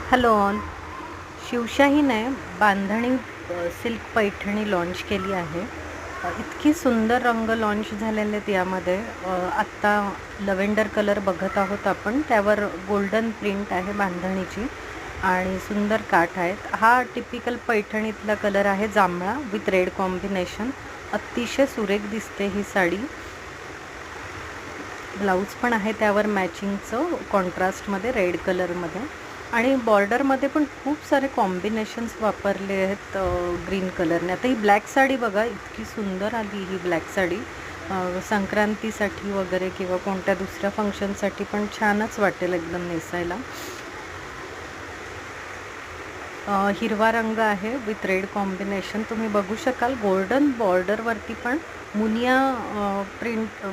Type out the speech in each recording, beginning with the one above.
Hello all. शिवशाहीने बांधणी silk Paithani launch केली आहे. इतकी सुंदर रंग लॉन्च झालेले आहेत यामध्ये. आत्ता लव्हेंडर कलर बघत आहोत आपण, त्यावर गोल्डन प्रिंट आहे बांधणीची आणि सुंदर काठ आहेत. हा टिपिकल पैठणीतला कलर आहे, जांभळा विथ रेड कॉम्बिनेशन. अतिशय सुरेख दिसते ही साडी. ब्लाऊज पण आहे त्यावर मॅचिंगचं, कॉन्ट्रास्टमध्ये रेड कलरमध्ये. आणि बॉर्डरमध्ये पण खूप सारे कॉम्बिनेशन्स वापरले आहेत ग्रीन कलरने. आता ही ब्लॅक साडी बघा, इतकी सुंदर आली ही ब्लॅक साडी. संक्रांतीसाठी वगैरे किंवा कोणत्या दुसऱ्या फंक्शनसाठी पण छानच वाटेल एकदम नेसायला. हिरवा रंग आहे विथ रेड कॉम्बिनेशन. तुम्ही बघू शकाल गोल्डन बॉर्डरवरती पण मुनिया प्रिंट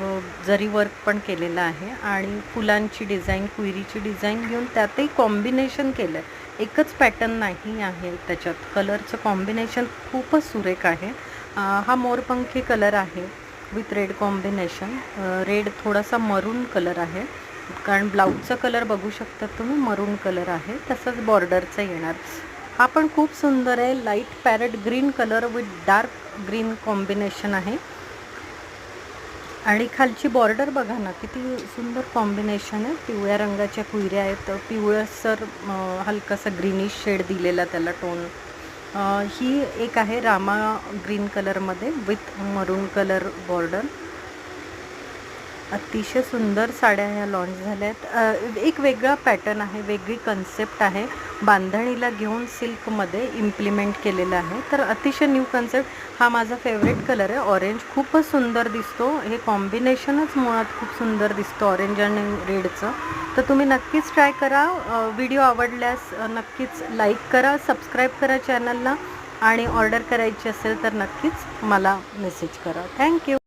जरी वर्क पण केलेलं आहे आणि फुलांची डिझाईन, कुयरीची डिझाईन घेऊन त्यातही कॉम्बिनेशन केलं आहे. एकच पॅटर्न नाही आहे त्याच्यात. कलरचं कॉम्बिनेशन खूपच सुरेख आहे. हा मोरपंखी कलर आहे विथ रेड कॉम्बिनेशन. रेड थोडासा मरून कलर आहे, कारण ब्लाऊजचा कलर बघू शकता तुम्ही, मरून कलर आहे. तसंच बॉर्डरचं येणार. हा पण खूप सुंदर आहे. Light parrot green colour with dark green combination आहे. आणि खालची बॉर्डर बघा ना, किती सुंदर कॉम्बिनेशन आहे. पिवळ्या रंगाच्या कुयऱ्या आहेत, पिवळसर हलकासा ग्रीनिश शेड दिलेला त्याला टोन. ही एक आहे रामा ग्रीन कलरमध्ये विथ मरून कलर बॉर्डर. अतिशय सुंदर साड्या ह्या लॉन्च झाल्या आहेत. एक वेगळा पॅटर्न आहे, वेगळी कन्सेप्ट आहे, बांधणीला घेऊन सिल्कमध्ये इम्प्लिमेंट केलेलं आहे. तर अतिशय न्यू कन्सेप्ट. हा माझा फेवरेट कलर आहे, ऑरेंज. खूपच सुंदर दिसतो. हे कॉम्बिनेशनच मुळात खूप सुंदर दिसतं, ऑरेंज आणि रेडचं. तर तुम्ही नक्कीच ट्राय करा. व्हिडिओ आवडल्यास नक्कीच लाईक करा, सबस्क्राईब करा चॅनलला, आणि ऑर्डर करायची असेल तर नक्कीच मला मेसेज करा. थँक्यू.